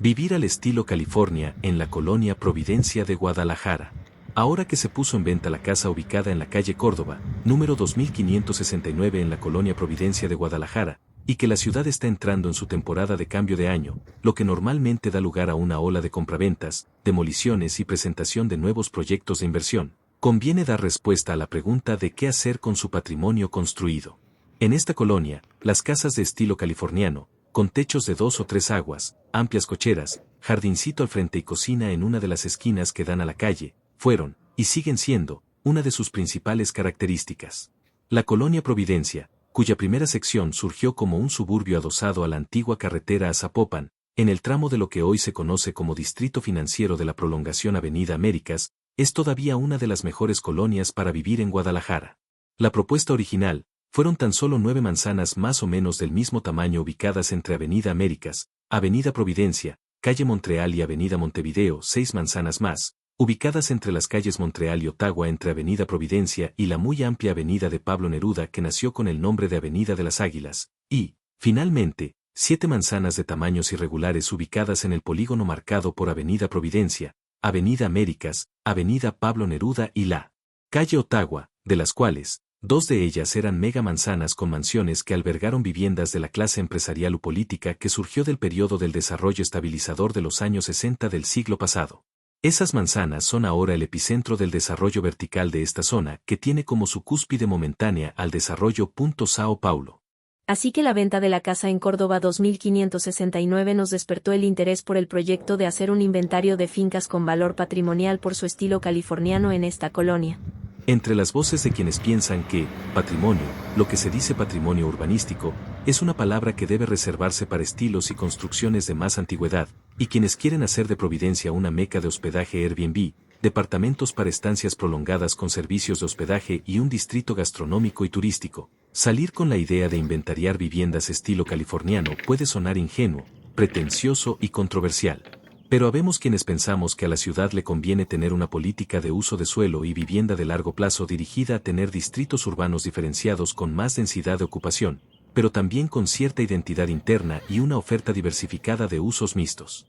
Vivir al estilo California en la colonia Providencia de Guadalajara. Ahora que se puso en venta la casa ubicada en la calle Córdoba, número 2569 en la colonia Providencia de Guadalajara, y que la ciudad está entrando en su temporada de cambio de año, lo que normalmente da lugar a una ola de compraventas, demoliciones y presentación de nuevos proyectos de inversión, conviene dar respuesta a la pregunta de qué hacer con su patrimonio construido. En esta colonia, las casas de estilo californiano, con techos de 2 o 3 aguas, amplias cocheras, jardincito al frente y cocina en una de las esquinas que dan a la calle, fueron, y siguen siendo, una de sus principales características. La colonia Providencia, cuya primera sección surgió como un suburbio adosado a la antigua carretera a Zapopan, en el tramo de lo que hoy se conoce como Distrito Financiero de la prolongación Avenida Américas, es todavía una de las mejores colonias para vivir en Guadalajara. La propuesta original, fueron tan solo 9 manzanas más o menos del mismo tamaño ubicadas entre Avenida Américas, Avenida Providencia, Calle Montreal y Avenida Montevideo, 6 manzanas más, ubicadas entre las calles Montreal y Ottawa entre Avenida Providencia y la muy amplia Avenida de Pablo Neruda que nació con el nombre de Avenida de las Águilas, y, finalmente, 7 manzanas de tamaños irregulares ubicadas en el polígono marcado por Avenida Providencia, Avenida Américas, Avenida Pablo Neruda y la calle Ottawa, de las cuales, 2 de ellas eran mega manzanas con mansiones que albergaron viviendas de la clase empresarial u política que surgió del periodo del desarrollo estabilizador de los años 60 del siglo pasado. Esas manzanas son ahora el epicentro del desarrollo vertical de esta zona que tiene como su cúspide momentánea al desarrollo. Sao Paulo. Así que la venta de la casa en Córdoba 2569 nos despertó el interés por el proyecto de hacer un inventario de fincas con valor patrimonial por su estilo californiano en esta colonia. Entre las voces de quienes piensan que, patrimonio, lo que se dice patrimonio urbanístico, es una palabra que debe reservarse para estilos y construcciones de más antigüedad, y quienes quieren hacer de Providencia una meca de hospedaje Airbnb, departamentos para estancias prolongadas con servicios de hospedaje y un distrito gastronómico y turístico, salir con la idea de inventariar viviendas estilo californiano puede sonar ingenuo, pretencioso y controversial. Pero habemos quienes pensamos que a la ciudad le conviene tener una política de uso de suelo y vivienda de largo plazo dirigida a tener distritos urbanos diferenciados con más densidad de ocupación, pero también con cierta identidad interna y una oferta diversificada de usos mixtos.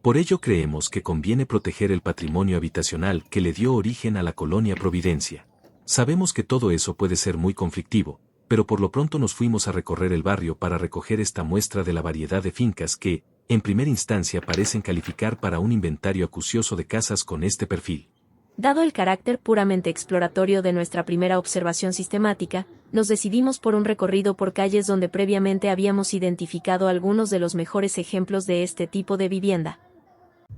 Por ello creemos que conviene proteger el patrimonio habitacional que le dio origen a la colonia Providencia. Sabemos que todo eso puede ser muy conflictivo, pero por lo pronto nos fuimos a recorrer el barrio para recoger esta muestra de la variedad de fincas que, en primera instancia parecen calificar para un inventario acucioso de casas con este perfil. Dado el carácter puramente exploratorio de nuestra primera observación sistemática, nos decidimos por un recorrido por calles donde previamente habíamos identificado algunos de los mejores ejemplos de este tipo de vivienda.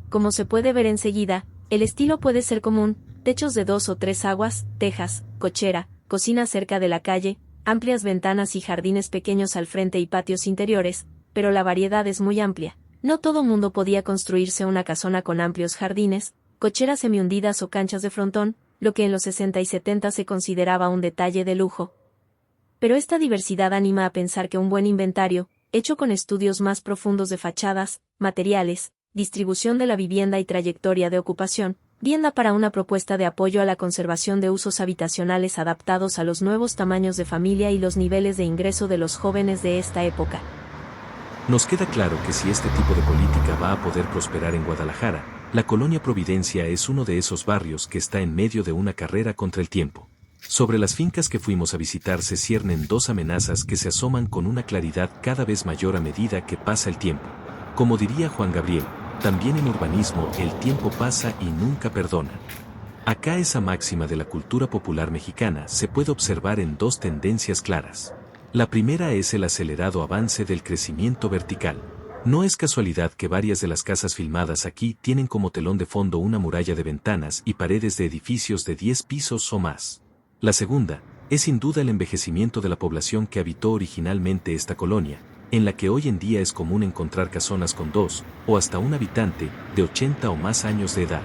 Como se puede ver enseguida, el estilo puede ser común: techos de 2 o 3 aguas, tejas, cochera, cocina cerca de la calle, amplias ventanas y jardines pequeños al frente y patios interiores, pero la variedad es muy amplia. No todo mundo podía construirse una casona con amplios jardines, cocheras semihundidas o canchas de frontón, lo que en los 60 y 70 se consideraba un detalle de lujo. Pero esta diversidad anima a pensar que un buen inventario, hecho con estudios más profundos de fachadas, materiales, distribución de la vivienda y trayectoria de ocupación, bien da para una propuesta de apoyo a la conservación de usos habitacionales adaptados a los nuevos tamaños de familia y los niveles de ingreso de los jóvenes de esta época. Nos queda claro que si este tipo de política va a poder prosperar en Guadalajara, la colonia Providencia es uno de esos barrios que está en medio de una carrera contra el tiempo. Sobre las fincas que fuimos a visitar se ciernen 2 amenazas que se asoman con una claridad cada vez mayor a medida que pasa el tiempo. Como diría Juan Gabriel, también en urbanismo el tiempo pasa y nunca perdona. Acá esa máxima de la cultura popular mexicana se puede observar en 2 tendencias claras. La primera es el acelerado avance del crecimiento vertical. No es casualidad que varias de las casas filmadas aquí tienen como telón de fondo una muralla de ventanas y paredes de edificios de 10 pisos o más. La segunda es sin duda el envejecimiento de la población que habitó originalmente esta colonia, en la que hoy en día es común encontrar casonas con 2 o hasta un habitante de 80 o más años de edad.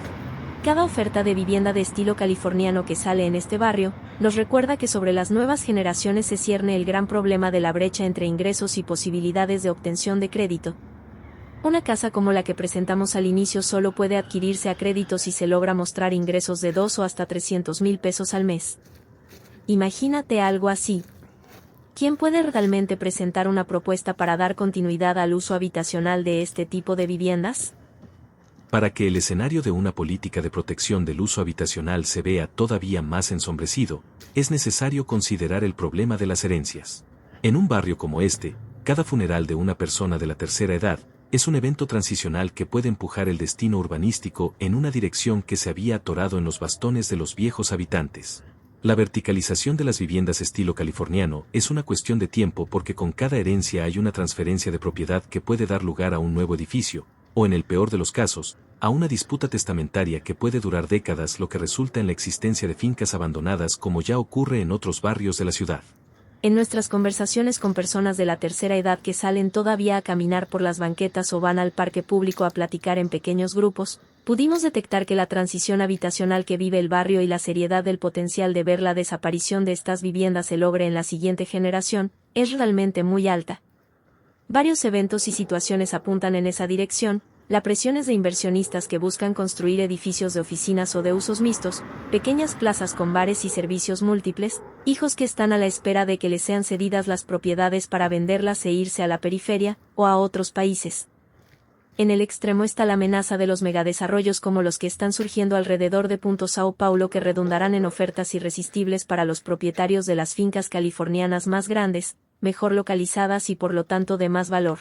Cada oferta de vivienda de estilo californiano que sale en este barrio, nos recuerda que sobre las nuevas generaciones se cierne el gran problema de la brecha entre ingresos y posibilidades de obtención de crédito. Una casa como la que presentamos al inicio solo puede adquirirse a crédito si se logra mostrar ingresos de 2 o hasta 300,000 pesos al mes. Imagínate algo así. ¿Quién puede realmente presentar una propuesta para dar continuidad al uso habitacional de este tipo de viviendas? Para que el escenario de una política de protección del uso habitacional se vea todavía más ensombrecido, es necesario considerar el problema de las herencias. En un barrio como este, cada funeral de una persona de la tercera edad es un evento transicional que puede empujar el destino urbanístico en una dirección que se había atorado en los bastones de los viejos habitantes. La verticalización de las viviendas estilo californiano es una cuestión de tiempo porque con cada herencia hay una transferencia de propiedad que puede dar lugar a un nuevo edificio, o en el peor de los casos, a una disputa testamentaria que puede durar décadas, lo que resulta en la existencia de fincas abandonadas como ya ocurre en otros barrios de la ciudad. En nuestras conversaciones con personas de la tercera edad que salen todavía a caminar por las banquetas o van al parque público a platicar en pequeños grupos, pudimos detectar que la transición habitacional que vive el barrio y la seriedad del potencial de ver la desaparición de estas viviendas se logre en la siguiente generación, es realmente muy alta. Varios eventos y situaciones apuntan en esa dirección. La presión es de inversionistas que buscan construir edificios de oficinas o de usos mixtos, pequeñas plazas con bares y servicios múltiples, hijos que están a la espera de que les sean cedidas las propiedades para venderlas e irse a la periferia, o a otros países. En el extremo está la amenaza de los megadesarrollos como los que están surgiendo alrededor de Sao Paulo que redundarán en ofertas irresistibles para los propietarios de las fincas californianas más grandes, mejor localizadas y por lo tanto de más valor.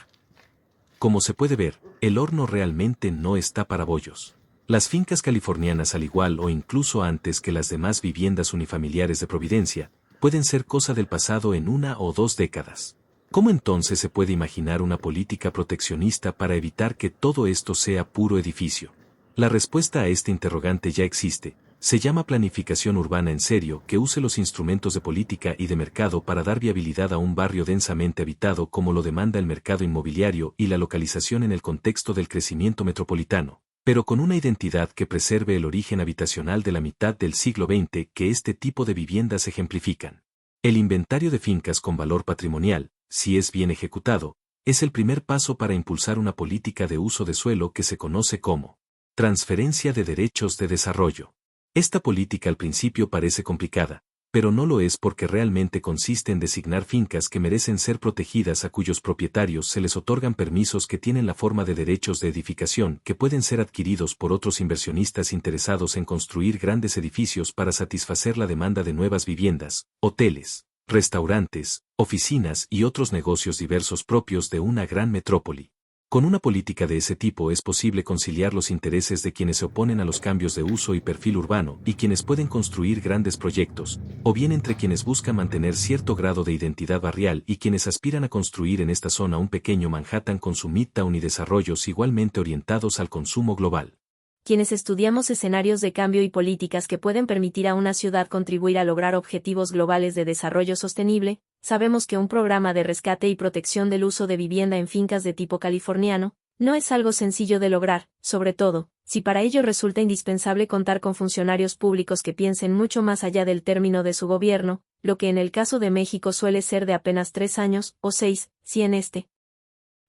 Como se puede ver, el horno realmente no está para bollos. Las fincas californianas, al igual o incluso antes que las demás viviendas unifamiliares de Providencia, pueden ser cosa del pasado en 1 o 2 décadas. ¿Cómo entonces se puede imaginar una política proteccionista para evitar que todo esto sea puro edificio? La respuesta a este interrogante ya existe. Se llama planificación urbana en serio, que use los instrumentos de política y de mercado para dar viabilidad a un barrio densamente habitado como lo demanda el mercado inmobiliario y la localización en el contexto del crecimiento metropolitano, pero con una identidad que preserve el origen habitacional de la mitad del siglo XX que este tipo de viviendas ejemplifican. El inventario de fincas con valor patrimonial, si es bien ejecutado, es el primer paso para impulsar una política de uso de suelo que se conoce como transferencia de derechos de desarrollo. Esta política al principio parece complicada, pero no lo es porque realmente consiste en designar fincas que merecen ser protegidas a cuyos propietarios se les otorgan permisos que tienen la forma de derechos de edificación que pueden ser adquiridos por otros inversionistas interesados en construir grandes edificios para satisfacer la demanda de nuevas viviendas, hoteles, restaurantes, oficinas y otros negocios diversos propios de una gran metrópoli. Con una política de ese tipo es posible conciliar los intereses de quienes se oponen a los cambios de uso y perfil urbano y quienes pueden construir grandes proyectos, o bien entre quienes buscan mantener cierto grado de identidad barrial y quienes aspiran a construir en esta zona un pequeño Manhattan con su Midtown y desarrollos igualmente orientados al consumo global. Quienes estudiamos escenarios de cambio y políticas que pueden permitir a una ciudad contribuir a lograr objetivos globales de desarrollo sostenible, sabemos que un programa de rescate y protección del uso de vivienda en fincas de tipo californiano no es algo sencillo de lograr, sobre todo, si para ello resulta indispensable contar con funcionarios públicos que piensen mucho más allá del término de su gobierno, lo que en el caso de México suele ser de apenas 3 años, o 6, si en este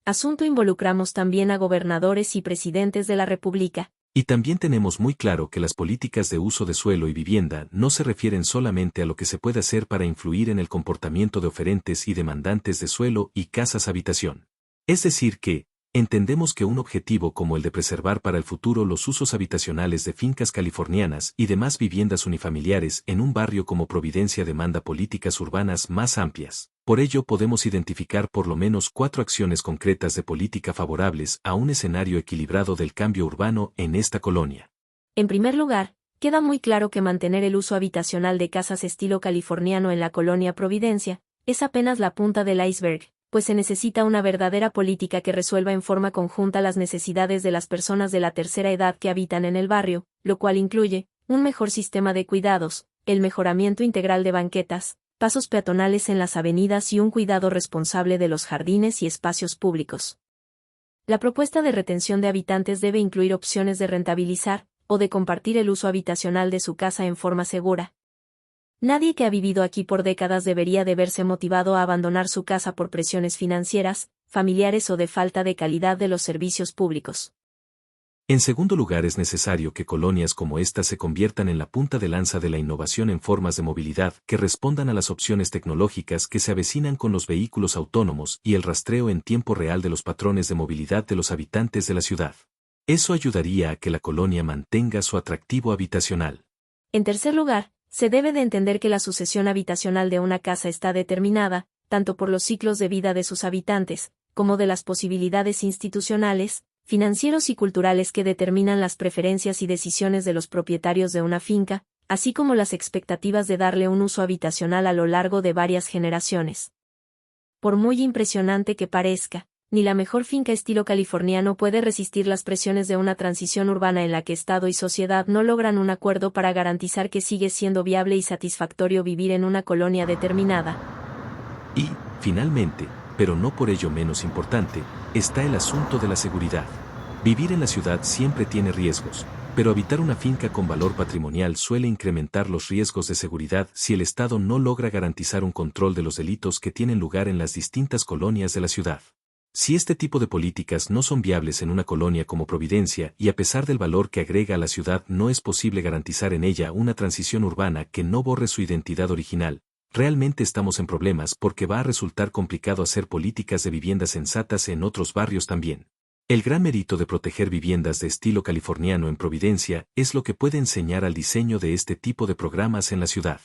asunto involucramos también a gobernadores y presidentes de la República. Y también tenemos muy claro que las políticas de uso de suelo y vivienda no se refieren solamente a lo que se puede hacer para influir en el comportamiento de oferentes y demandantes de suelo y casas habitación. Es decir que, entendemos que un objetivo como el de preservar para el futuro los usos habitacionales de fincas californianas y demás viviendas unifamiliares en un barrio como Providencia demanda políticas urbanas más amplias. Por ello podemos identificar por lo menos 4 acciones concretas de política favorables a un escenario equilibrado del cambio urbano en esta colonia. En primer lugar, queda muy claro que mantener el uso habitacional de casas estilo californiano en la colonia Providencia es apenas la punta del iceberg, pues se necesita una verdadera política que resuelva en forma conjunta las necesidades de las personas de la tercera edad que habitan en el barrio, lo cual incluye un mejor sistema de cuidados, el mejoramiento integral de banquetas, pasos peatonales en las avenidas y un cuidado responsable de los jardines y espacios públicos. La propuesta de retención de habitantes debe incluir opciones de rentabilizar o de compartir el uso habitacional de su casa en forma segura. Nadie que ha vivido aquí por décadas debería de verse motivado a abandonar su casa por presiones financieras, familiares o de falta de calidad de los servicios públicos. En segundo lugar, es necesario que colonias como esta se conviertan en la punta de lanza de la innovación en formas de movilidad que respondan a las opciones tecnológicas que se avecinan con los vehículos autónomos y el rastreo en tiempo real de los patrones de movilidad de los habitantes de la ciudad. Eso ayudaría a que la colonia mantenga su atractivo habitacional. En tercer lugar, se debe de entender que la sucesión habitacional de una casa está determinada, tanto por los ciclos de vida de sus habitantes, como de las posibilidades institucionales, financieros y culturales que determinan las preferencias y decisiones de los propietarios de una finca, así como las expectativas de darle un uso habitacional a lo largo de varias generaciones. Por muy impresionante que parezca, ni la mejor finca estilo californiano puede resistir las presiones de una transición urbana en la que Estado y sociedad no logran un acuerdo para garantizar que sigue siendo viable y satisfactorio vivir en una colonia determinada. Y, finalmente, pero no por ello menos importante, está el asunto de la seguridad. Vivir en la ciudad siempre tiene riesgos, pero habitar una finca con valor patrimonial suele incrementar los riesgos de seguridad si el Estado no logra garantizar un control de los delitos que tienen lugar en las distintas colonias de la ciudad. Si este tipo de políticas no son viables en una colonia como Providencia y a pesar del valor que agrega a la ciudad no es posible garantizar en ella una transición urbana que no borre su identidad original, realmente estamos en problemas porque va a resultar complicado hacer políticas de viviendas sensatas en otros barrios también. El gran mérito de proteger viviendas de estilo californiano en Providencia es lo que puede enseñar al diseño de este tipo de programas en la ciudad.